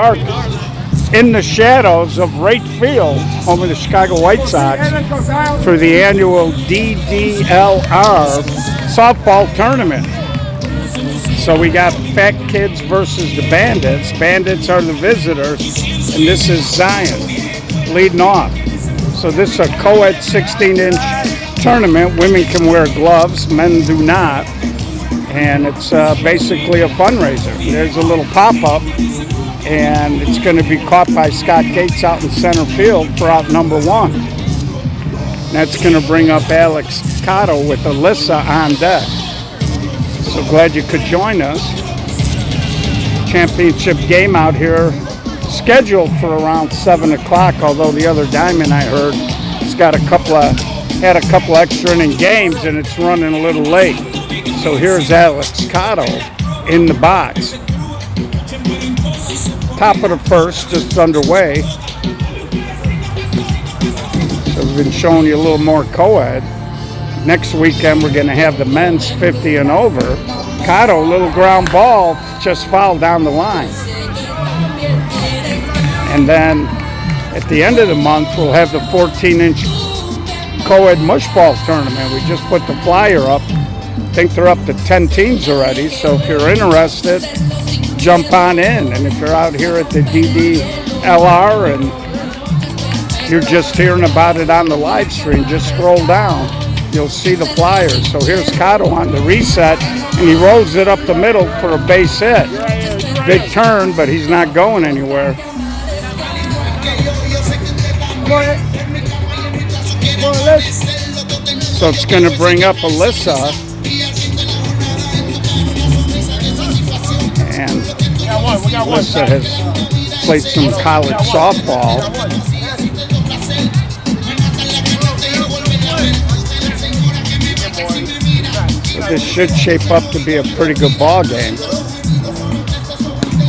Park, in the shadows of right field, home of the Chicago White Sox, for the annual DDLR softball tournament. So we got Fat Kids versus the Bandits. Bandits are the visitors, and this is Zion leading off. So this is a co-ed 16-inch tournament. Women can wear gloves, men do not. And it's basically a fundraiser. There's a little pop-up, and it's going to be caught by Scott Gates out in center field for out number 1. That's going to bring up Alex Cotto with Alyssa on deck. So glad you could join us. Championship game out here scheduled for around 7 o'clock, although the other diamond I heard has got had a couple extra inning games and it's running a little late. So here's Alex Cotto in the box. Top of the first, just underway. So we've been showing you a little more co-ed. Next weekend we're going to have the men's 50 and over. Cotto, little ground ball, just fouled down the line. And then at the end of the month we'll have the 14-inch co-ed mushball tournament. We just put the flyer up. I think they're up to 10 teams already, so if you're interested, jump on in. And if you're out here at the DDLR and you're just hearing about it on the live stream, just scroll down. You'll see the flyers. So here's Cotto on the reset, and he rolls it up the middle for a base hit. Big turn, but he's not going anywhere. So it's going to bring up Alyssa. And Alyssa has played some college softball. So this should shape up to be a pretty good ball game.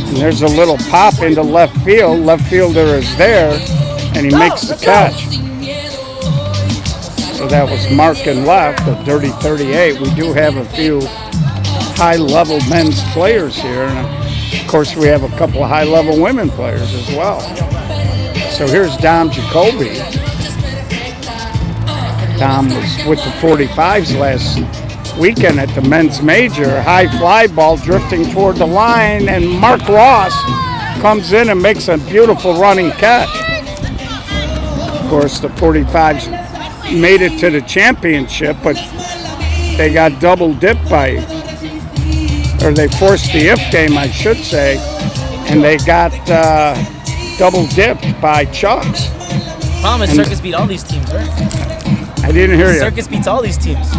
And there's a little pop into left field. Left fielder is there, and he makes the catch. So that was marking left, a dirty 38. We do have a few high-level men's players here, and of course we have a couple of high-level women players as well. So here's Dom Jacoby. Dom was with the 45s last weekend at the men's major. High fly ball drifting toward the line, and Mark Ross comes in and makes a beautiful running catch. Of course, the 45s made it to the championship, but they got double dipped or they forced the if game, I should say, and they got double dipped by Chucks. Problem is, Circus beat all these teams, right? I didn't hear you. Circus beats all these teams.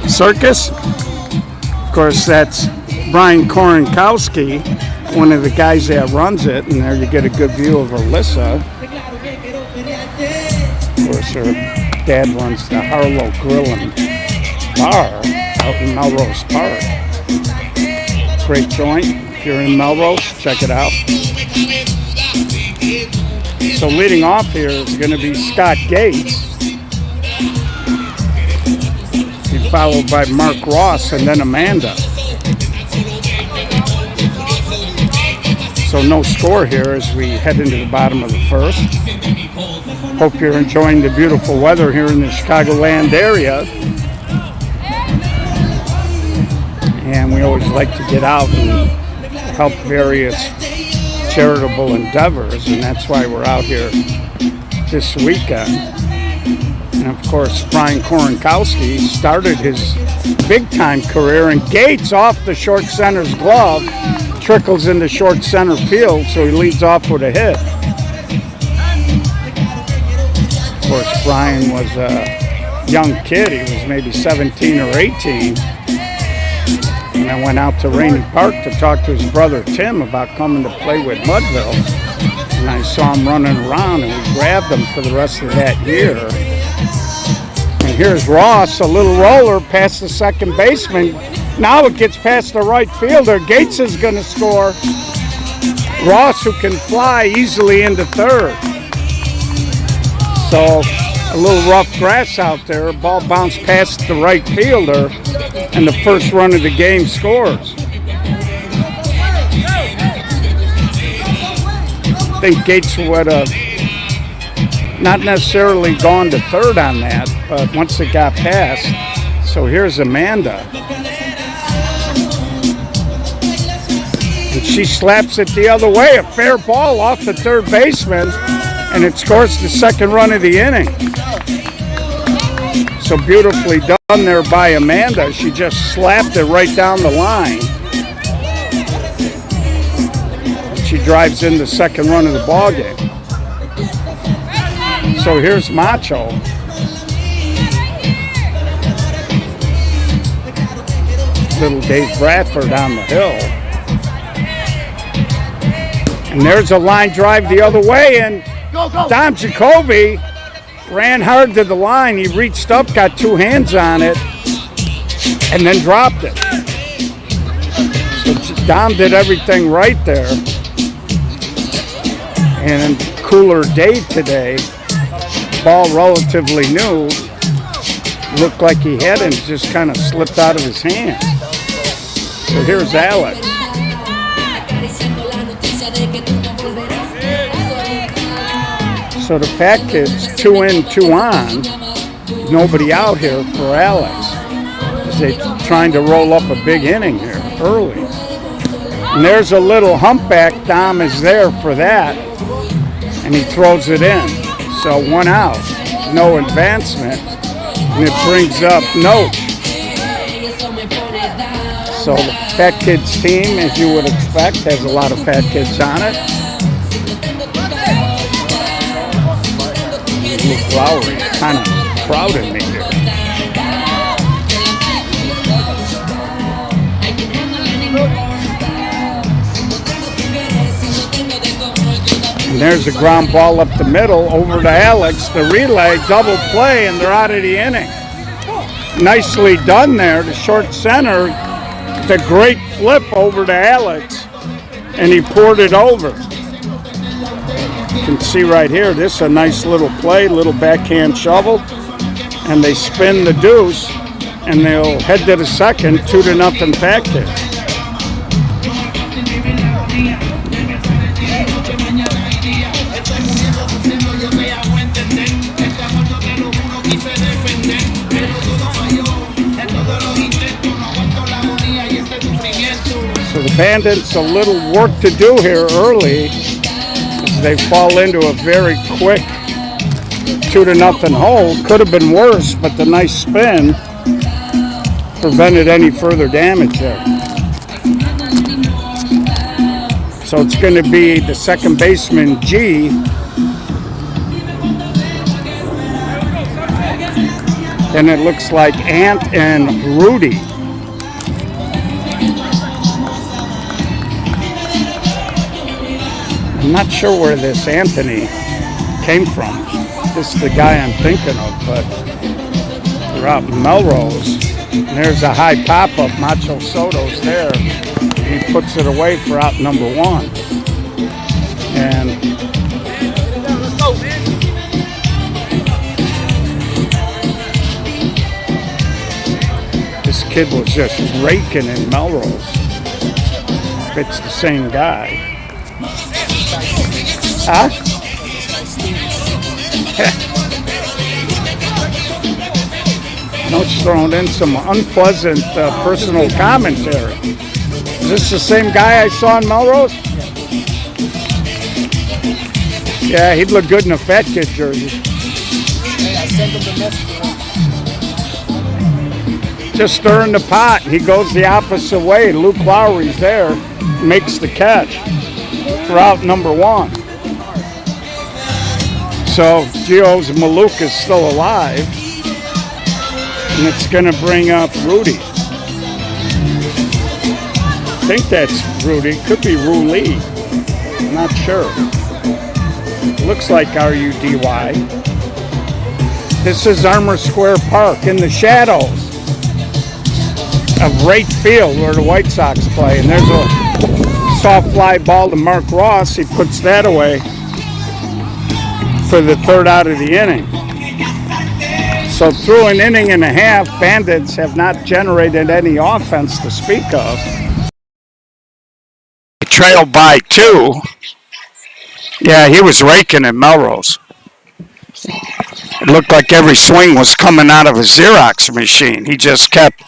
Circus? Of course, that's Brian Korenkowski, one of the guys that runs it, and there you get a good view of Alyssa. Of course, her dad runs the Harlow Grill and Bar out in Melrose Park. Great joint. If you're in Melrose, check it out. So leading off here is going to be Scott Gates. Followed by Mark Ross and then Amanda. So no score here as we head into the bottom of the first. Hope you're enjoying the beautiful weather here in the Chicagoland area. And we always like to get out and help various charitable endeavors, and that's why we're out here this weekend. And of course, Brian Korenkowski started his big-time career, and Gates off the short center's glove trickles into short center field, so he leads off with a hit. Of course, Brian was a young kid. He was maybe 17 or 18. And I went out to Rainy Park to talk to his brother Tim about coming to play with Mudville. And I saw him running around, and we grabbed him for the rest of that year. And here's Ross, a little roller past the second baseman. Now it gets past the right fielder. Gates is going to score. Ross, who can fly easily into third. So a little rough grass out there. Ball bounced past the right fielder, and the first run of the game scores. I think Gates would have not necessarily gone to third on that, but once it got past. So here's Amanda. And she slaps it the other way. A fair ball off the third baseman, and it scores the second run of the inning. So beautifully done there by Amanda. She just slapped it right down the line. She drives in the second run of the ball game. So here's Macho. Little Dave Bradford on the hill. And there's a line drive the other way, and Dom Jacoby ran hard to the line. He reached up, got two hands on it, and then dropped it. So Dom did everything right there. And cooler day today. Ball relatively new. Looked like he had it and just kind of slipped out of his hands. So here's Alex. So the Fat Kids, 2 in, 2 on. Nobody out here for Alex. They're trying to roll up a big inning here early. And there's a little humpback. Dom is there for that. And he throws it in. So 1 out. No advancement. And it brings up Noach. So the Fat Kids team, as you would expect, has a lot of Fat Kids on it. Luke Lowry kind of crowded me here. And there's a ground ball up the middle over to Alex. The relay, double play, and they're out of the inning. Nicely done there to short center. The great flip over to Alex, and he poured it over. You can see right here, this is a nice little play, little backhand shovel, and they spin the deuce, and they'll head to the second, 2-0 Fat Kids. So the Bandits a little work to do here early as they fall into a very quick 2-0 hold. Could have been worse, but the nice spin prevented any further damage there. So it's going to be the second baseman, G. Then it looks like Ant and Rudy. I'm not sure where this Anthony came from. This is the guy I'm thinking of, but we're out in Melrose. And there's a high pop-up. Macho Soto's there. And he puts it away for out number 1. And this kid was just raking in Melrose. If it's the same guy. Huh? Noach throwing in some unpleasant personal commentary. Is this the same guy I saw in Melrose? Yeah, he'd look good in a Fat Kid jersey. I sent him the message. Just stirring the pot. He goes the opposite way. Luke Lowry's there, makes the catch for out number 1. So Gio's Maluk is still alive, and it's going to bring up Rudy. I think that's Rudy. Could be Ruli. I'm not sure. Looks like R-U-D-Y. This is Armour Square Park in the shadows of Wright Field where the White Sox play. And there's a soft fly ball to Mark Ross. He puts that away for the third out of the inning. So through an inning and a half, Bandits have not generated any offense to speak of. Trail by 2. Yeah, he was raking at Melrose. It looked like every swing was coming out of a Xerox machine. He just kept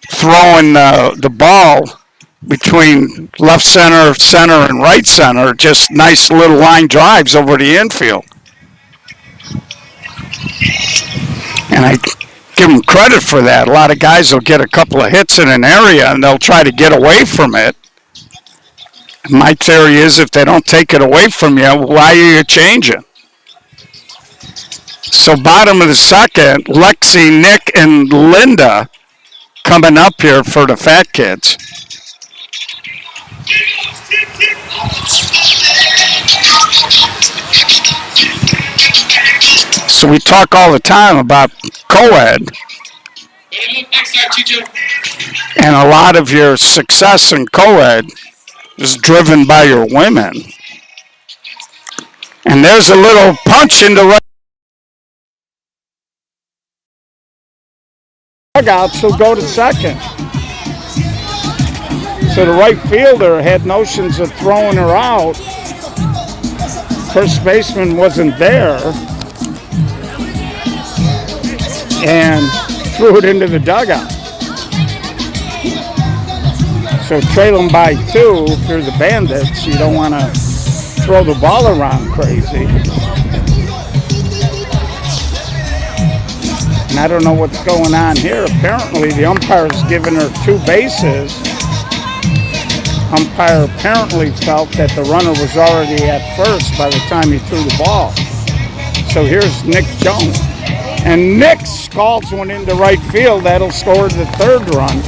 throwing the ball between left center, center, and right center. Just nice little line drives over the infield. And I give him credit for that. A lot of guys will get a couple of hits in an area and they'll try to get away from it. My theory is if they don't take it away from you, why are you changing? So bottom of the second, Lexi, Nick, and Linda coming up here for the Fat Kids. So we talk all the time about co-ed. And a lot of your success in co-ed is driven by your women. And there's a little punch in the right dugouts. He'll go to second. So the right fielder had notions of throwing her out. First baseman wasn't there and threw it into the dugout. So trailing by 2 if you're the Bandits, you don't want to throw the ball around crazy. And I don't know what's going on here. Apparently the umpire's given her 2 bases. Umpire apparently felt that the runner was already at first by the time he threw the ball. So here's Nick Jones. And Nick scalds one into right field. That'll score the 3rd run.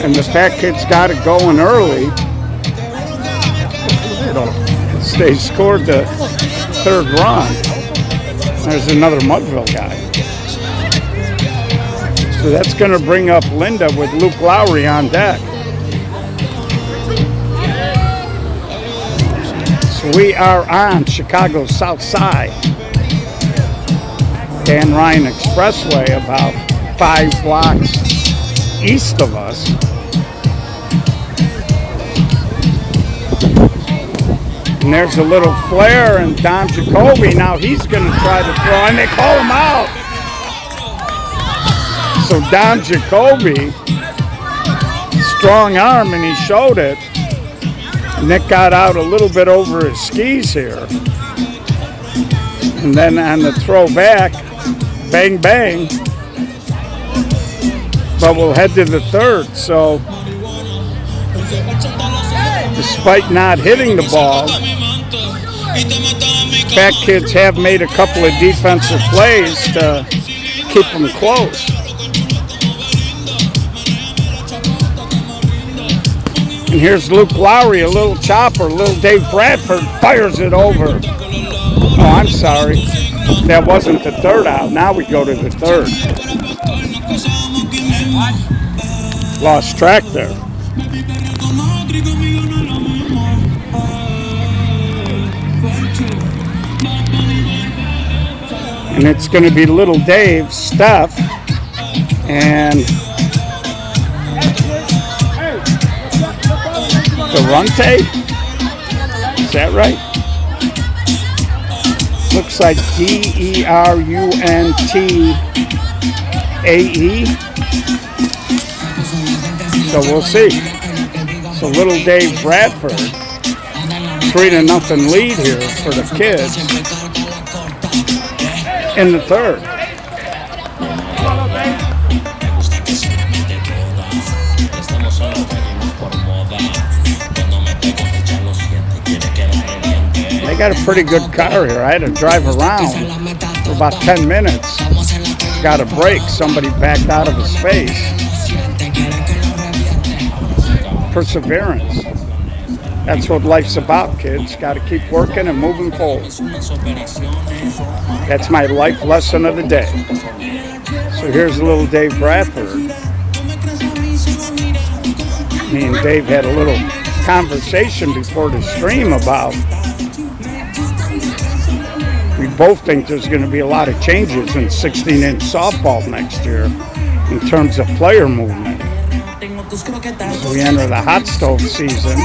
And the Fat Kids got it going early. They scored the 3rd run. There's another Mudville guy. So that's going to bring up Linda with Luke Lowry on deck. So we are on Chicago's South Side. Dan Ryan Expressway, about 5 blocks east of us. And there's a little flare, and Don Jacoby, now he's going to try to throw, and they call him out. So Don Jacoby, strong arm, and he showed it. Nick got out a little bit over his skis here. And then on the throw back, bang, bang. But we'll head to the 3rd. So despite not hitting the ball, Fat Kids have made a couple of defensive plays to keep them close. And here's Luke Lowry, a little chopper, little Dave Bradford fires it over. Oh, I'm sorry. That wasn't the 3rd out. Now we go to the 3rd. Lost track there. And it's going to be little Dave, Steph, and Durante? Is that right? Looks like DERUNTAE. So we'll see. So little Dave Bradford, 3-0 lead here for the Kids in the 3rd. They got a pretty good car here. I had to drive around for about 10 minutes. Got a break. Somebody backed out of a space. Perseverance. That's what life's about, kids. Got to keep working and moving forward. That's my life lesson of the day. So here's a little Dave Bradford. Me and Dave had a little conversation before the stream about we both think there's going to be a lot of changes in 16-inch softball next year in terms of player movement. As we enter the hot stove season,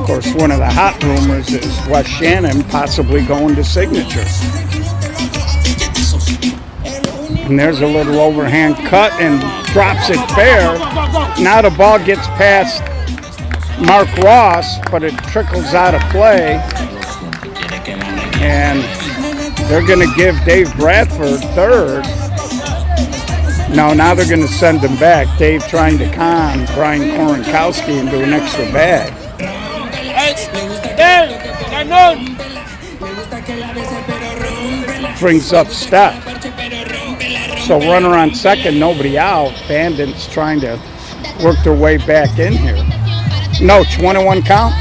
Of course, one of the hot rumors is Wes Shannon possibly going to signature. And there's a little overhand cut and drops it fair. Now the ball gets past Mark Ross, but it trickles out of play. And they're going to give Dave Bradford third. No, now they're going to send him back. Dave trying to con Brian Koronkowski into an extra bag. Brings up Steph. So runner on second, nobody out. Bandits trying to work their way back in here. No, it's 1-1 count.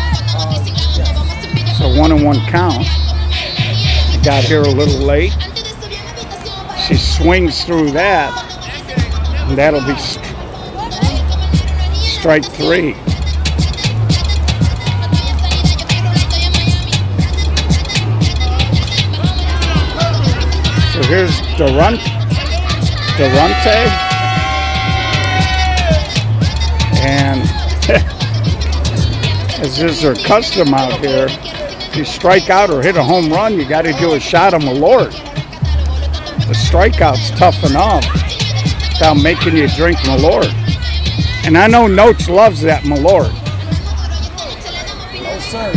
So 1-1 count. Got here a little late. She swings through that. And that'll be strike three. So here's Durante. And as is their custom out here, if you strike out or hit a home run, you got to do a shot of Malort. The strikeout's tough enough without making you drink Malort. And I know Noach loves that Malort. No, sir.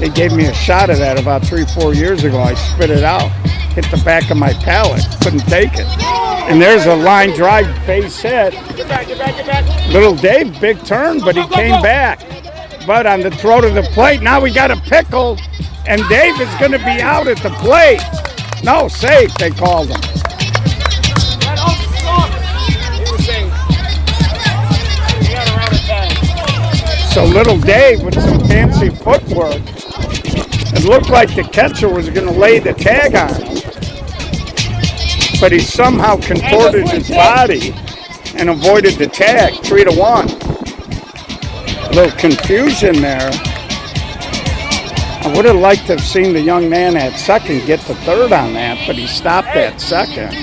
They gave me a shot of that about 3-4 years ago. I spit it out, hit the back of my palate, couldn't take it. And there's a line drive base hit. Get back. Little Dave, big turn, but he came back. But on the throw to the plate, now we got a pickle, and Dave is going to be out at the plate. No, safe, they called him. So little Dave with some fancy footwork, it looked like the catcher was going to lay the tag on him. But he somehow contorted his body and avoided the tag, 3-1. A little confusion there. I would have liked to have seen the young man at second get the third on that, but he stopped at second.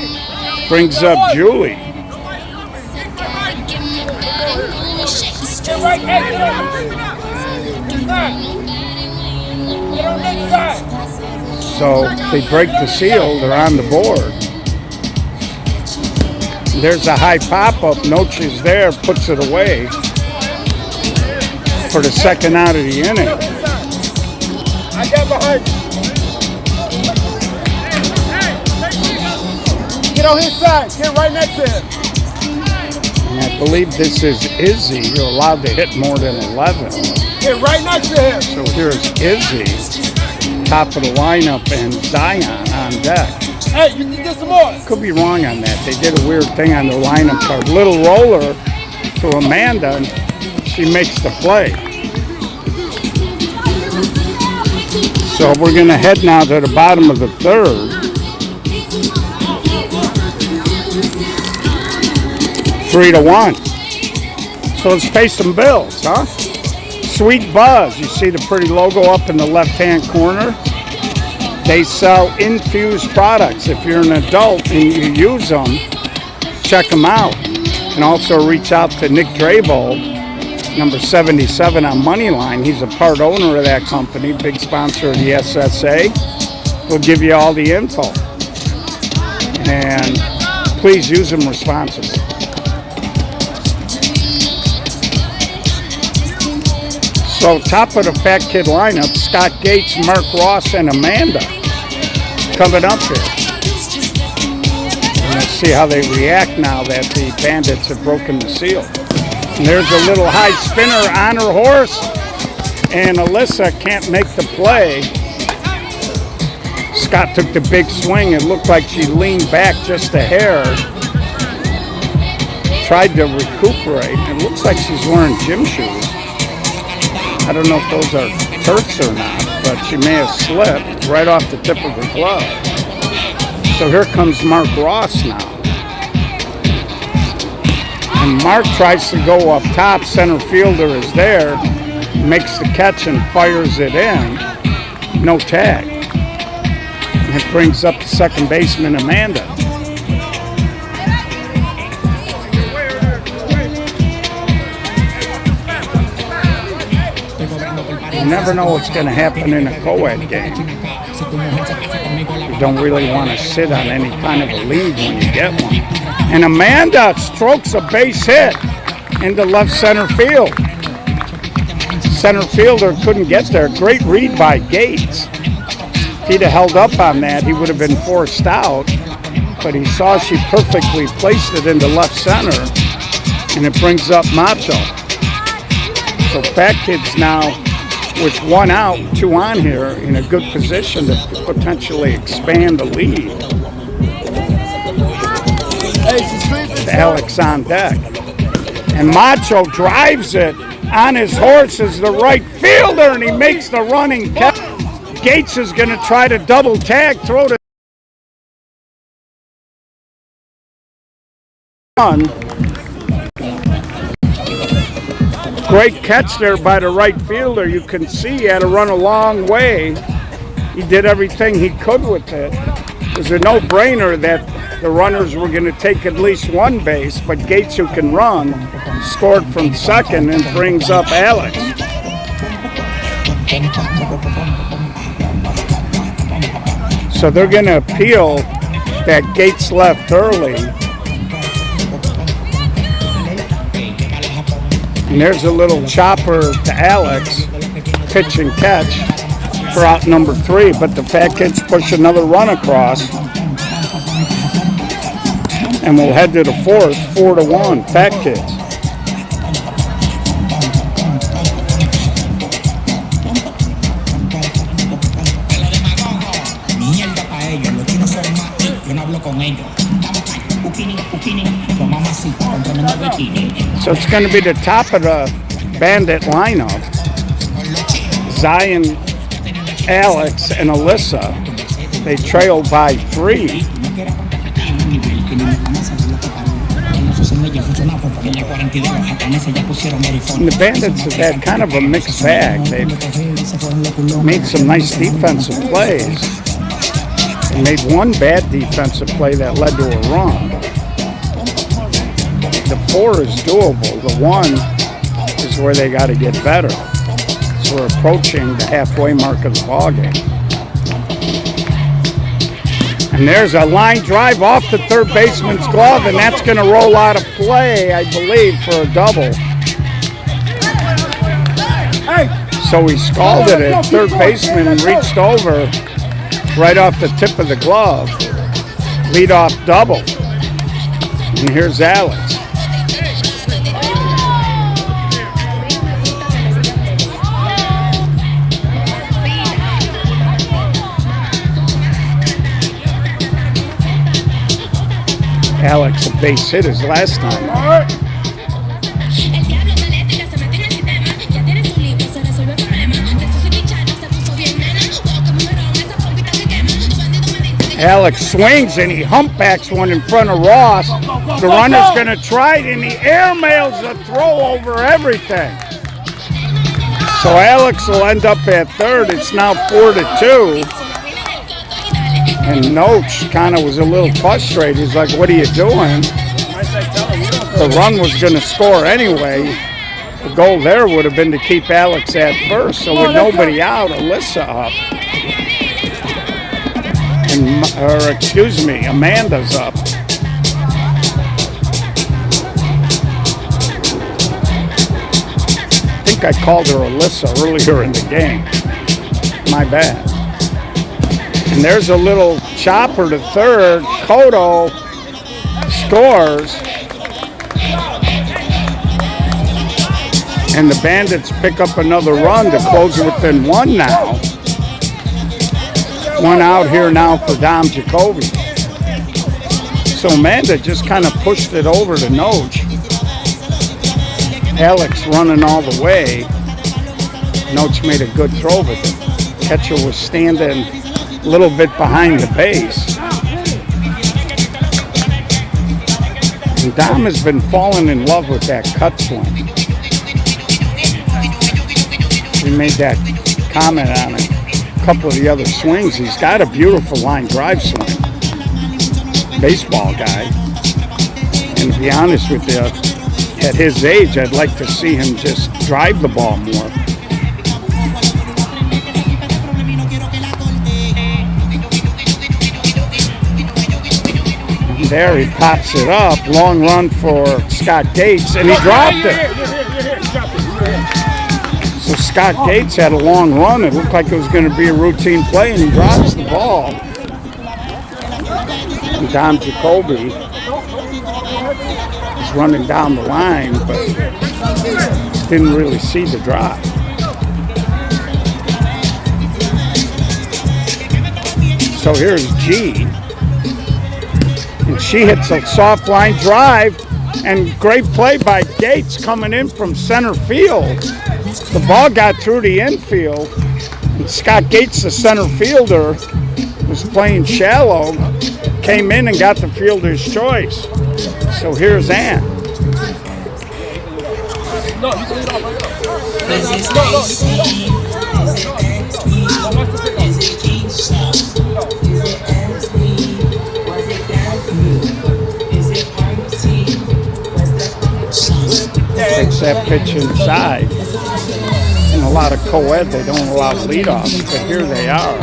Brings up Julie. So they break the seal, they're on the board. There's a high pop-up, Noach is there, puts it away for the second out of the inning. I got behind you. Get on his side, get right next to him. And I believe this is Izzy. You're allowed to hit more than 11. Get right next to him. So here's Izzy, top of the lineup, and Zion on deck. Hey, you can get some more. Could be wrong on that. They did a weird thing on the lineup card. Little roller to Amanda, and she makes the play. So we're going to head now to the bottom of the third. 3-1. So let's pay some bills, huh? Sweet Buzz. You see the pretty logo up in the left-hand corner? They sell infused products. If you're an adult and you use them, check them out. And also reach out to Nick Drabo, number 77 on Moneyline. He's a part owner of that company, big sponsor of the SSA. We'll give you all the info. And please use them responsibly. So top of the Fat Kid lineup, Scott Gates, Mark Ross, and Amanda coming up here. And let's see how they react now that the Bandits have broken the seal. And there's a little high spinner on her horse, and Alyssa can't make the play. Scott took the big swing. It looked like she leaned back just a hair. Tried to recuperate. It looks like she's wearing gym shoes. I don't know if those are turfs or not, but she may have slipped right off the tip of her glove. So here comes Mark Ross now. And Mark tries to go up top. Center fielder is there, makes the catch and fires it in. No tag. And it brings up the second baseman, Amanda. You never know what's going to happen in a co-ed game. You don't really want to sit on any kind of a lead when you get one. And Amanda strokes a base hit into left center field. Center fielder couldn't get there. Great read by Gates. If he'd have held up on that, he would have been forced out. But he saw she perfectly placed it into left center, and it brings up Macho. So Fat Kid's now, with 1 out, 2 on here, in a good position to potentially expand the lead. Alex on deck. And Macho drives it on his horse as the right fielder, and he makes the running catch. Gates is going to try to double tag, throw to run. Great catch there by the right fielder. You can see he had to run a long way. He did everything he could with it. It was a no-brainer that the runners were going to take at least one base, but Gates, who can run, scored from second and brings up Alex. So they're going to appeal that Gates left early. And there's a little chopper to Alex, pitch and catch for out number 3, but the Fat Kids push another run across. And we'll head to the 4th, 4-1, Fat Kids. So it's going to be the top of the Bandit lineup. Zion, Alex, and Alyssa. They trail by 3. And the Bandits have had kind of a mixed bag. They've made some nice defensive plays. They made one bad defensive play that led to a run. The 4 is doable. The 1 is where they got to get better. So we're approaching the halfway mark of the ballgame. And there's a line drive off the third baseman's glove, and that's going to roll out of play, I believe, for a double. So he scalded it. Third baseman reached over right off the tip of the glove. Leadoff double. And here's Alex. Alex a base hit his last time. Alex swings and he humpbacks one in front of Ross. The runner's going to try it, and he airmails a throw over everything. So Alex will end up at third. It's now 4-2. And Noach kind of was a little frustrated. He's like, what are you doing? The run was going to score anyway. The goal there would have been to keep Alex at first. So with nobody out, Alyssa up. Amanda's up. I think I called her Alyssa earlier in the game. My bad. And there's a little chopper to third. Cotto scores. And the Bandits pick up another run to close it within 1 now. 1 out here now for Dom Jacoby. So Amanda just kind of pushed it over to Noach. Alex running all the way. Noach made a good throw, but the catcher was standing a little bit behind the base. And Dom has been falling in love with that cut swing. We made that comment on it. A couple of the other swings. He's got a beautiful line drive swing. Baseball guy. And to be honest with you, at his age, I'd like to see him just drive the ball more. There he pops it up. Long run for Scott Gates, and he dropped it. So Scott Gates had a long run. It looked like it was going to be a routine play, and he drops the ball. And Dom Jacoby is running down the line, but didn't really see the drop. So here's G. And she hits a soft line drive, and great play by Gates coming in from center field. The ball got through the infield, and Scott Gates, the center fielder, was playing shallow, came in and got the fielder's choice. So here's Ann. Takes that pitch inside. In a lot of co-ed, they don't allow leadoffs, but here they are.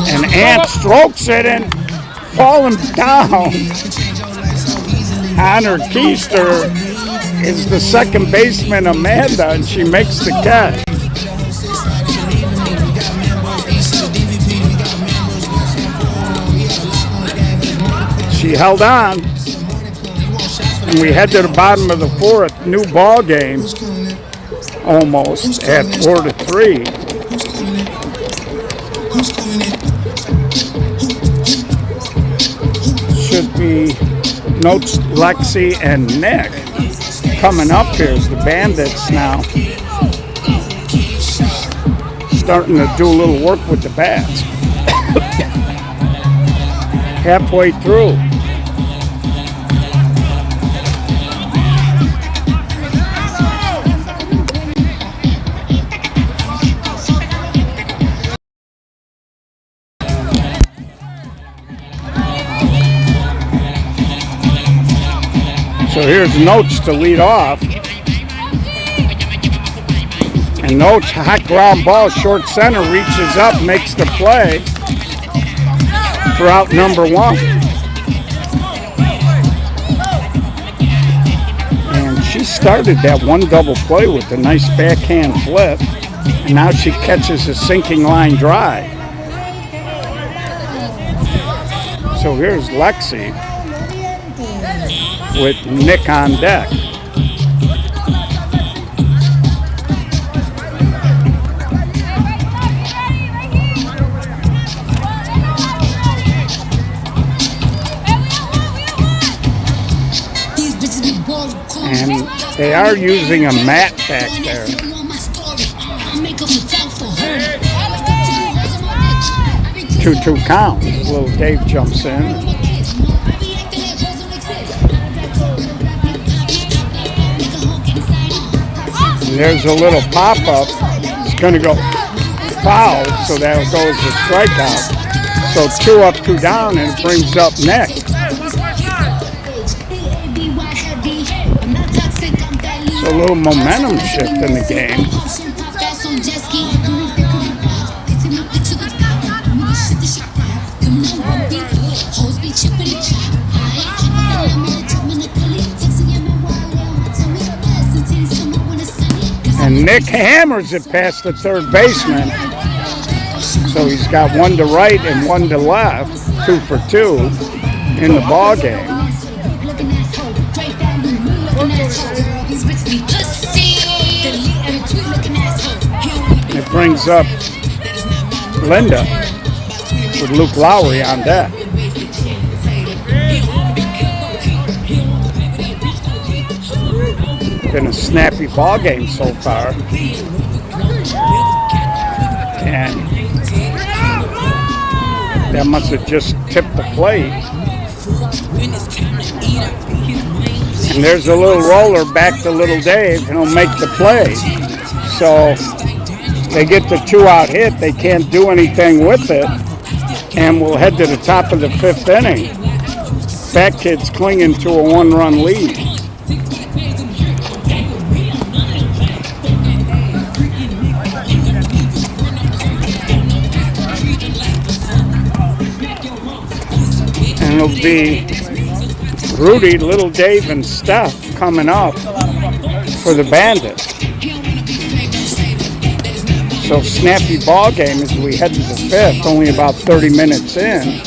And Ant strokes it and falling down. Honor Keister is the second baseman, Amanda, and she makes the catch. She held on. And we head to the bottom of the fourth, new ball game, almost at 4-3. Should be Notes, Lexi, and Nick coming up here as the Bandits now starting to do a little work with the bats. Halfway through. So here's Notes to lead off. And Notes, hot ground ball, short center, reaches up, makes the play for out number one. And she started that one double play with a nice backhand flip. And now she catches a sinking line drive. So here's Lexi with Nick on deck. And they are using a mat back there. 2-2 count. Little Dave jumps in. And there's a little pop-up. It's going to go foul, so that'll go as a strikeout. So 2 up, 2 down, and it brings up Nick. So a little momentum shift in the game. And Nick hammers it past the third baseman. So he's got 1 to right and 1 to left, 2 for 2 in the ball game. And it brings up Linda with Luke Lowry on deck. Been a snappy ball game so far, and that must have just tipped the plate. And there's a little roller back to little Dave, and he'll make the play. So they get the 2-out hit. They can't do anything with it, and we'll head to the top of the 5th inning. Fat Kid's clinging to a 1-run lead. And it'll be Rudy, Little Dave, and Steph coming up for the Bandits. So snappy ball game as we head to the fifth, only about 30 minutes in.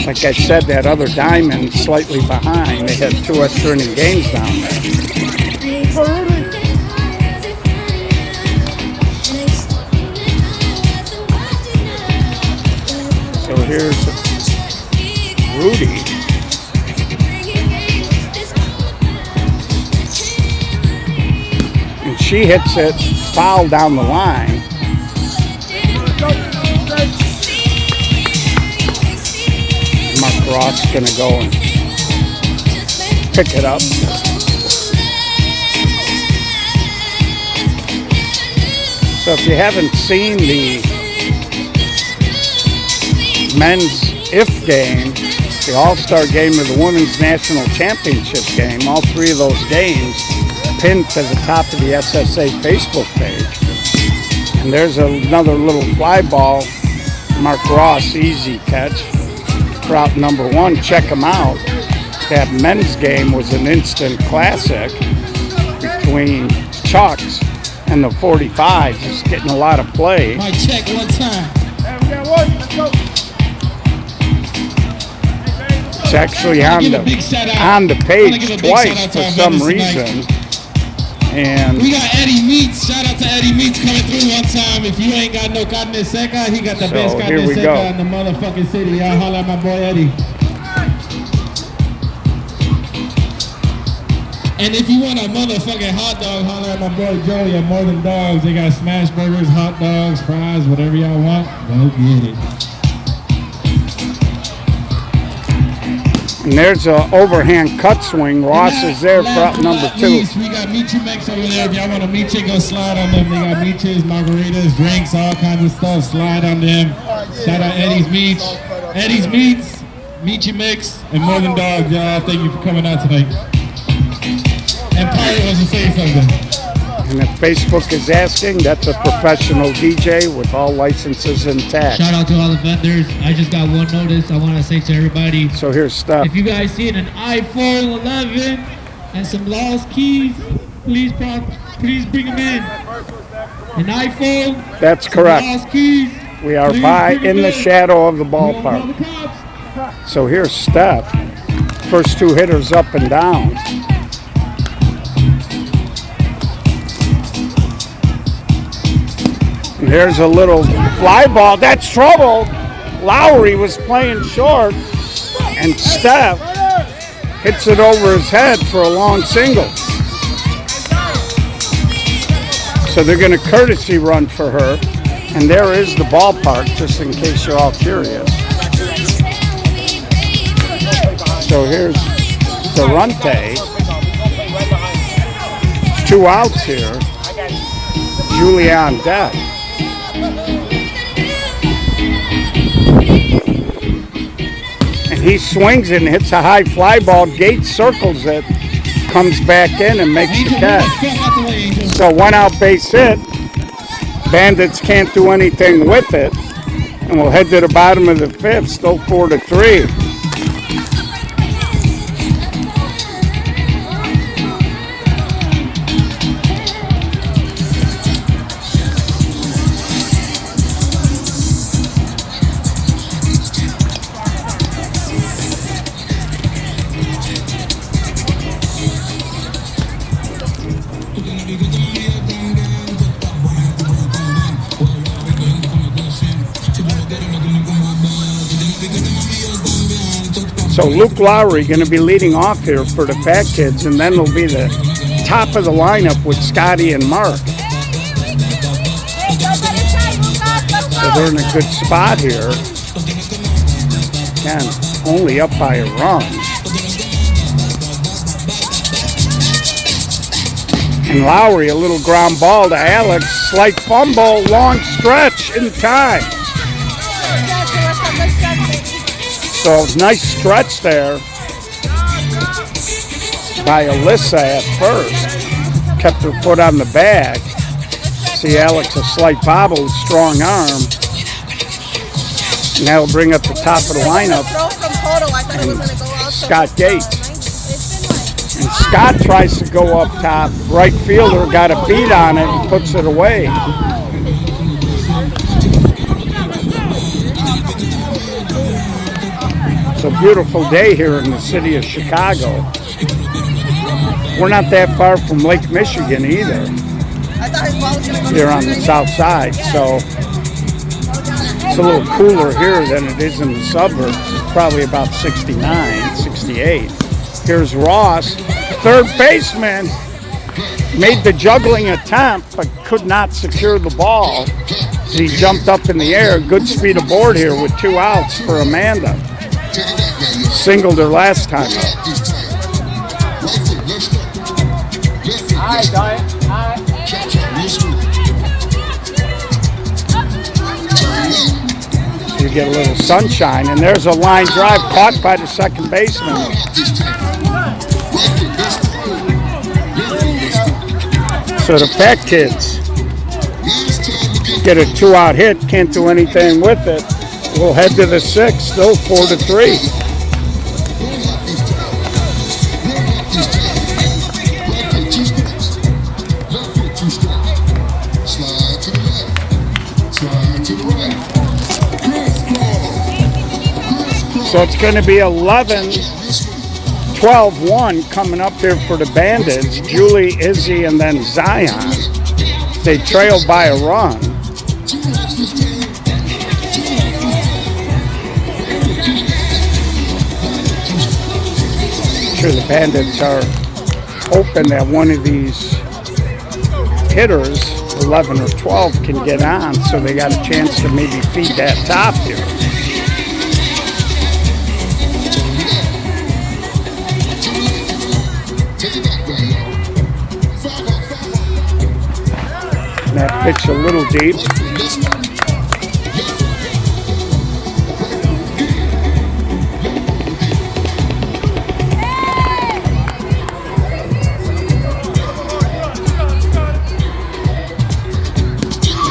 Like I said, that other diamond slightly behind. They had 2 extra inning games down there. So here's Rudy. And she hits it foul down the line. Mark Ross is going to go and pick it up. So if you haven't seen the men's IF game, the All-Star game, or the Women's National Championship game, all 3 of those games pinned to the top of the SSA Facebook page. And there's another little fly ball, Mark Ross, easy catch. For out number 1, check him out. That men's game was an instant classic between Chucks and the 45s. It's getting a lot of play. Might check one time. It's actually on the page twice for some reason. And we got Eddie Meats. Shout out to Eddie Meats coming through one time. If you ain't got no carne seca, he got the best carne seca in the motherfucking city. Y'all holler at my boy Eddie. And if you want a motherfucking hot dog, holler at my boy Joey at More Than Dogs. They got smash burgers, hot dogs, fries, whatever y'all want. Go get it. And there's an overhand cut swing. Ross is there for out number 2. We got Michi Mex over there. If y'all want a Michi, go slide on them. They got Michis, margaritas, drinks, all kinds of stuff. Slide on them. Shout out Eddie's Meats. Eddie's Meats, Michi Mix, and More Than Dogs. Y'all, thank you for coming out tonight. And Pirate wants to say something. And if Facebook is asking, that's a professional DJ with all licenses intact. Shout out to all the vendors. I just got one notice I want to say to everybody. So here's stuff. If you guys see an iPhone 11 and some lost keys, please bring them in. An iPhone. That's correct. Lost keys. We are in the shadow of the ballpark. So here's Steph. First 2 hitters up and down. And there's a little fly ball. That's trouble. Lowry was playing short, and Steph hits it over his head for a long single. So they're going to courtesy run for her. And there is the ballpark, just in case you're all curious. So here's Durante. 2 outs here. Julia on deck. And he swings and hits a high fly ball. Gates circles it, comes back in and makes the catch. So 1 out base hit. Bandits can't do anything with it. And we'll head to the bottom of the 5th, still 4-3. So Luke Lowry going to be leading off here for the Fat Kids, and then it'll be the top of the lineup with Scotty and Mark. So they're in a good spot here. Again, only up by a run. And Lowry, a little ground ball to Alex. Slight fumble, long stretch in time. So nice stretch there by Alyssa at first. Kept her foot on the bag. See Alex a slight bobble, strong arm. And that'll bring up the top of the lineup, Throw from total. I thought it was going to go out. Scott Gates. It's been And Scott tries to go up top. Right fielder got a beat on it and puts it away. It's a beautiful day here in the city of Chicago. We're not that far from Lake Michigan either, I thought his ball was going to go here on the south side. So it's a little cooler here than it is in the suburbs. It's probably about 69, 68. Here's Ross, third baseman, made the juggling attempt but could not secure the ball as he jumped up in the air. Good speed aboard here with 2 outs for Amanda. Singled her last time up. You get a little sunshine, and there's a line drive caught by the second baseman. So the Fat Kids get a 2-out hit, can't do anything with it. We'll head to the 6th, still 4-3. So it's going to be 11-12-1 coming up here for the Bandits. Julie, Izzy, and then Zion. They trail by a run. Sure, the Bandits are hoping that one of these hitters, 11 or 12, can get on, so they got a chance to maybe feed that top here. And that pitch a little deep.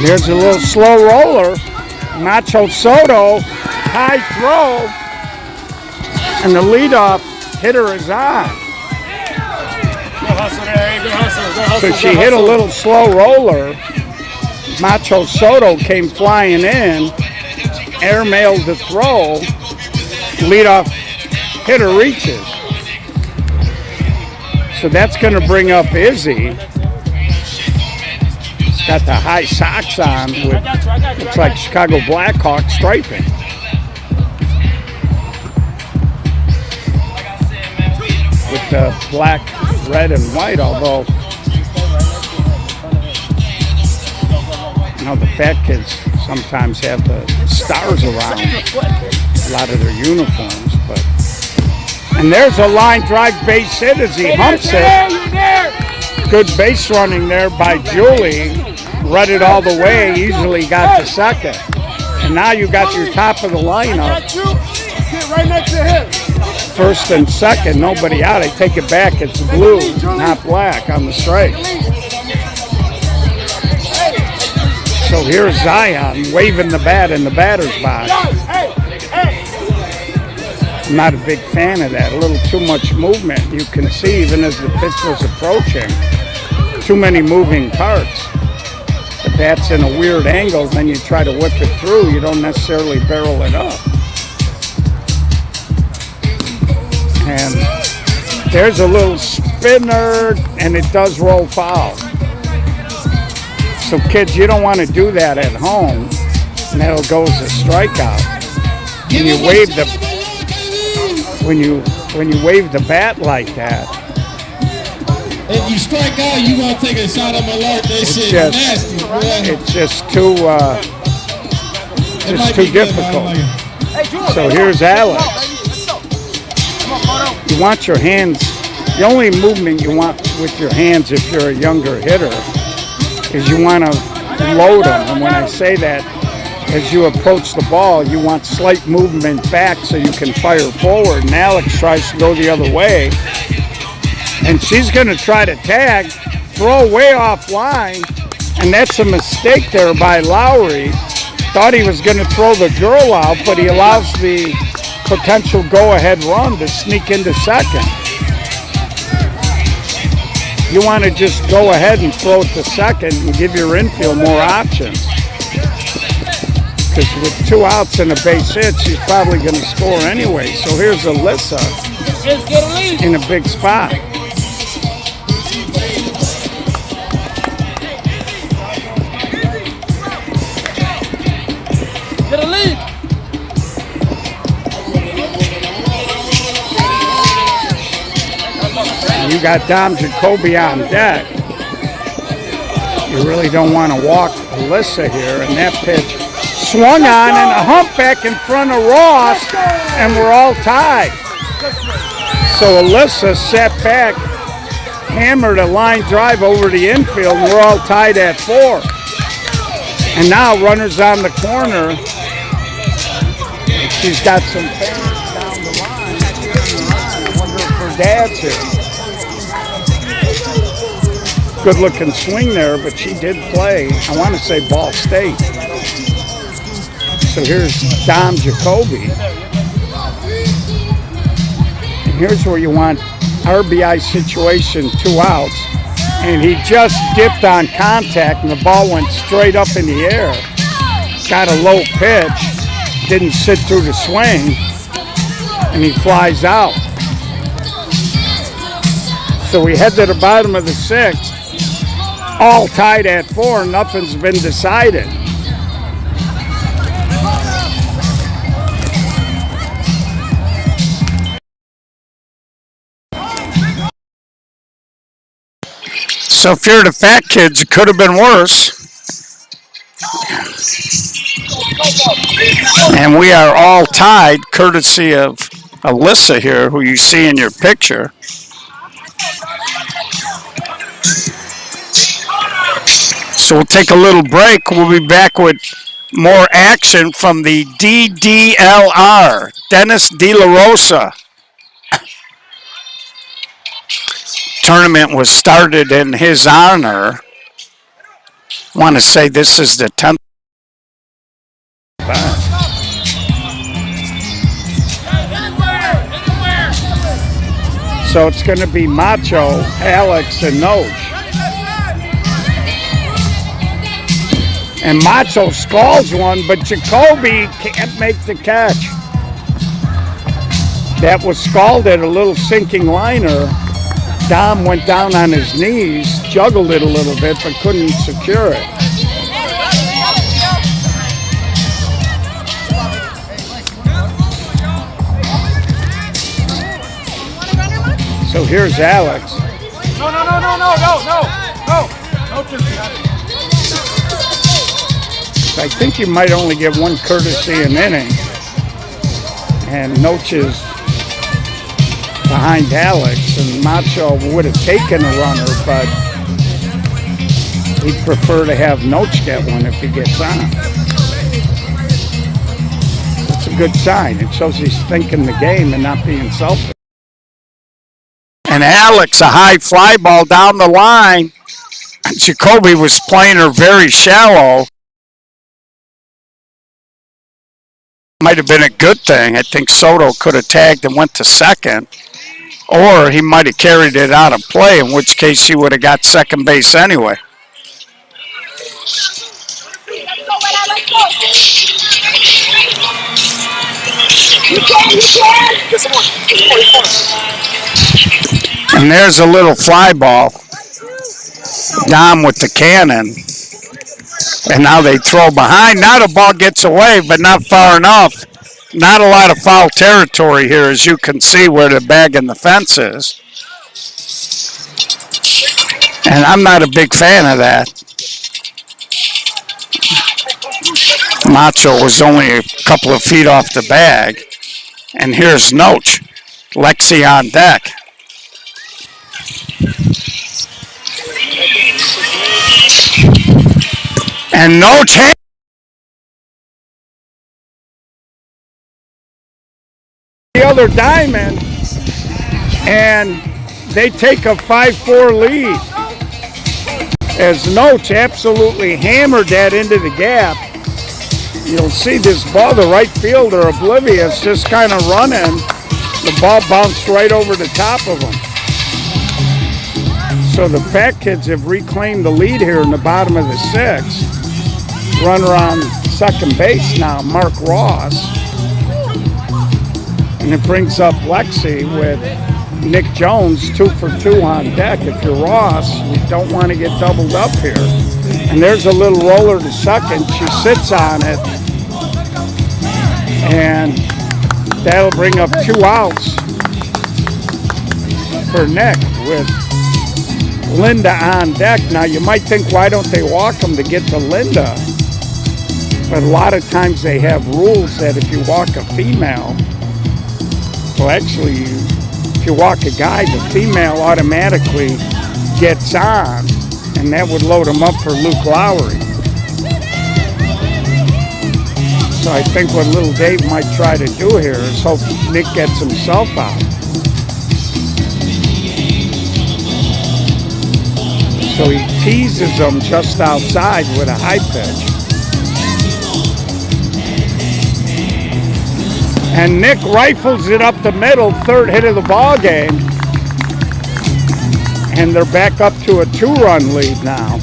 Here's a little slow roller. Nacho Soto, high throw, and the leadoff hitter is on. So she hit a little slow roller. Macho Soto came flying in, airmailed the throw, leadoff hitter reaches. So that's going to bring up Izzy. He's got the high socks on with, looks like Chicago Blackhawk striping. With the black, red, and white, although you know, the Fat Kids sometimes have the stars around a lot of their uniforms. But and there's a line drive base hit as he humps it. Good base running there by Julie. Read it all the way, easily got to second. And now you got your top of the lineup. Right next to him. First and second, nobody out. I take it back, it's blue, not black on the strike. So here's Zion waving the bat in the batter's box. I'm not a big fan of that. A little too much movement. You can see even as the pitch was approaching, too many moving parts. The bat's in a weird angle, then you try to whip it through. You don't necessarily barrel it up. And there's a little spinner, and it does roll foul. So kids, you don't want to do that at home, and that'll go as a strikeout. When you wave the when you wave the bat like that, If you strike out, you gonna take a shot at Malart. That shit nasty, bro. it's just too difficult. So here's Alex. You want your hands. The only movement you want with your hands if you're a younger hitter is you want to load them. And when I say that, as you approach the ball, you want slight movement back so you can fire forward. And Alex tries to go the other way. And she's going to try to tag, throw way offline. And that's a mistake there by Lowry. Thought he was going to throw the girl out, but he allows the potential go-ahead run to sneak into second. You want to just go ahead and throw it to second and give your infield more options. Because with 2 outs and a base hit, she's probably going to score anyway. So here's Alyssa in a big spot. Get a lead. You got Dom Jacoby on deck. You really don't want to walk Alyssa here. And that pitch swung on and a hump back in front of Ross, and we're all tied. So Alyssa sat back, hammered a line drive over the infield, and we're all tied at 4. And now runners on the corner. She's got some fans down the line. I wonder if her dad's here. Good looking swing there, but she did play, I want to say Ball State. So here's Dom Jacoby. And here's where you want RBI situation, 2 outs. And he just dipped on contact and the ball went straight up in the air. Got a low pitch, didn't sit through the swing, and he flies out. So we head to the bottom of the 6th. All tied at 4, nothing's been decided. So if you're the fat kids, it could have been worse. And we are all tied, courtesy of Alyssa here, who you see in your picture. So we'll take a little break. We'll be back with more action from the DDLR, Dennis De La Rosa. Tournament was started in his honor. I want to say this is the 10th. So it's going to be Macho, Alex, and Noach. And Macho scalds one, but Jacoby can't make the catch. That was scalded, a little sinking liner. Dom went down on his knees, juggled it a little bit, but couldn't secure it. So here's Alex. No. I think you might only get one courtesy an inning. And Noach is behind Alex, and Macho would have taken a runner, but he'd prefer to have Noach get one if he gets on. It's a good sign. It shows he's thinking the game and not being selfish. And Alex, a high fly ball down the line. Jacoby was playing her very shallow. Might have been a good thing. I think Soto could have tagged and went to second, or he might have carried it out of play, in which case he would have got second base anyway. And there's a little fly ball. Dom with the cannon. And now they throw behind. Now the ball gets away, but not far enough. Not a lot of foul territory here, as you can see where the bag and the fence is. And I'm not a big fan of that. Macho was only a couple of feet off the bag. And here's Noach. Lexi on deck. And Noach the other diamond, and they take a 5-4 lead as Noach absolutely hammered that into the gap. You'll see this ball, the right fielder, oblivious, just kind of running. The ball bounced right over the top of him. So the Fat Kids have reclaimed the lead here in the bottom of the sixth. Runner on second base now, Mark Ross. And it brings up Lexi with Nick Jones, 2 for 2 on deck. If you're Ross, you don't want to get doubled up here. And there's a little roller to second. She sits on it. And that'll bring up 2 outs for Nick with Linda on deck. Now you might think, why don't they walk them to get to Linda? But a lot of times they have rules that if you walk a female, well actually if you walk a guy, the female automatically gets on, and that would load him up for Luke Lowry. So I think what little Dave might try to do here is hope Nick gets himself out. So he teases him just outside with a high pitch. And Nick rifles it up the middle, third hit of the ball game. And they're back up to a 2-run lead now.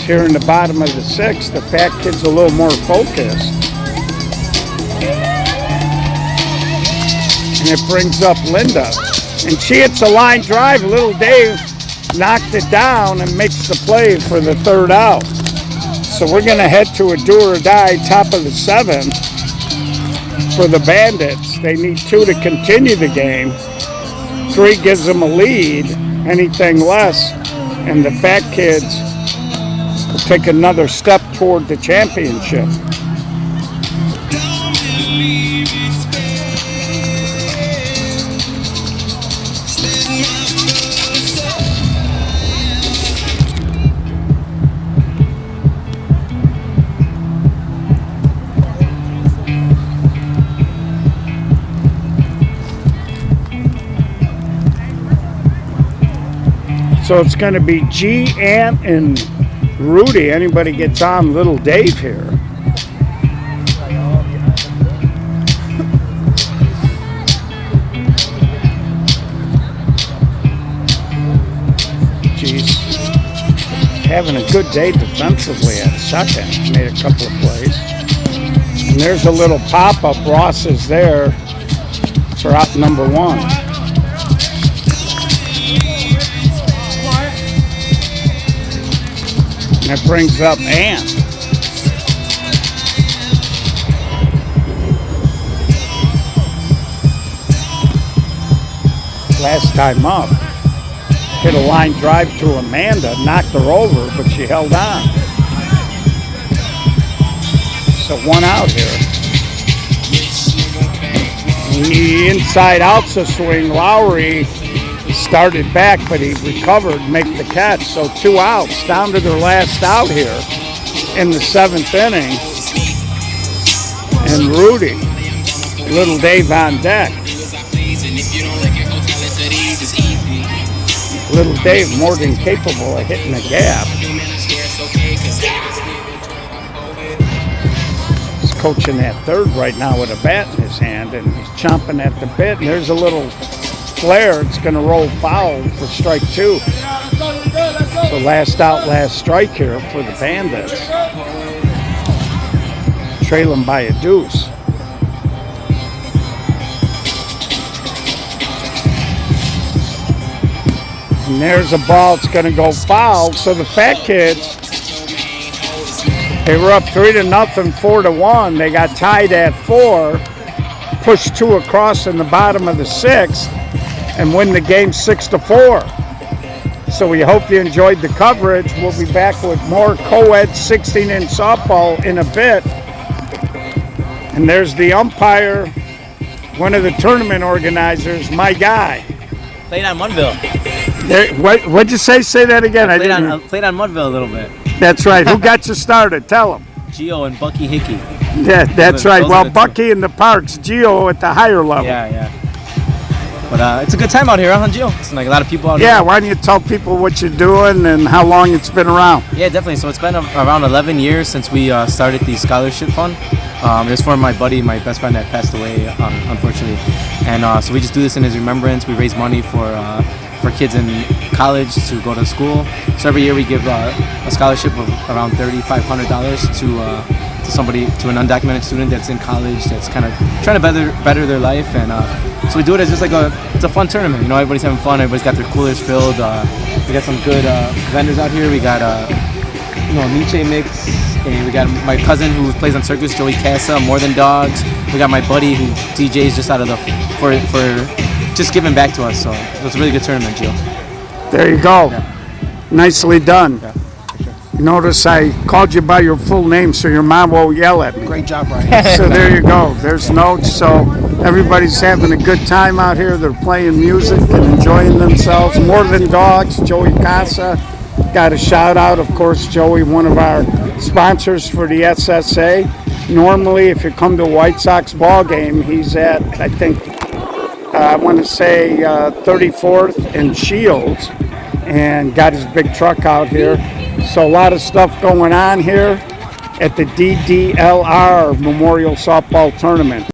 Here in the bottom of the sixth, the Fat Kid's a little more focused. And it brings up Linda. And she hits a line drive. Little Dave knocked it down and makes the play for the 3rd out. So we're going to head to a do or die top of the 7th for the Bandits. They need 2 to continue the game. 3 gives them a lead. Anything less, and the Fat Kids will take another step toward the championship. So it's going to be G, Ant, and Rudy. Anybody gets on little Dave here. Jeez. Having a good day defensively at second. Made a couple of plays. And there's a little pop-up. Ross is there for out number 1. And it brings up Ant. Last time up, hit a line drive to Amanda, knocked her over, but she held on. So 1 out here. The inside out's a swing. Lowry started back, but he recovered, make the catch. So 2 outs, down to their last out here in the 7th inning. And Rudy, little Dave on deck. Little Dave more than capable of hitting a gap. He's coaching that 3rd right now with a bat in his hand, and he's chomping at the bit. And there's a little flare. It's going to roll foul for strike 2. So last out, last strike here for the Bandits. Trail them by a deuce. And there's a ball. It's going to go foul. So the Fat Kids, they were up 3-0, 4-1. They got tied at 4. Pushed 2 across in the bottom of the 6th. And win the game 6-4. So we hope you enjoyed the coverage. We'll be back with more co-ed 16-inch softball in a bit. And there's the umpire, one of the tournament organizers, my guy. Played on Mudville. What'd you say? Say that again. Played on Mudville a little bit. That's right. Who got you started? Tell him. Gio and Bucky Hickey. Yeah, that's right. Well, Bucky in the Parks, Gio at the higher level. Yeah. But it's a good time out here, huh, Gio? It's like a lot of people out Yeah, here. why don't you tell people what you're doing and how long it's been around? Yeah, definitely. So it's been around 11 years since we started the scholarship fund. It was for my buddy, my best friend that passed away, unfortunately. And so we just do this in his remembrance. We raise money for kids in college to go to school. So every year we give a scholarship of around $3,500 to somebody, to an undocumented student that's in college that's kind of trying to better their life. And so we do it as just like it's a fun tournament. You know, everybody's having fun. Everybody's got their coolers filled. We got some good vendors out here. We got Miche Mix, and we got my cousin who plays on circus, Joey Casa, More Than Dogs. We got my buddy who DJs just out of for just giving back to us. So it was a really good tournament, Gio. There you go. Yeah. Nicely done. Yeah, for sure. Notice I called you by your full name so your mom won't yell at me. Great job, Brian. So there you go. There's notes. So everybody's having a good time out here. They're playing music and enjoying themselves. More Than Dogs, Joey Casa. Got a shout out, of course, Joey, one of our sponsors for the SSA. Normally, if you come to a White Sox ball game, he's at, I think, I want to say 34th and Shields, and got his big truck out here. So a lot of stuff going on here at the DDLR Memorial Softball Tournament.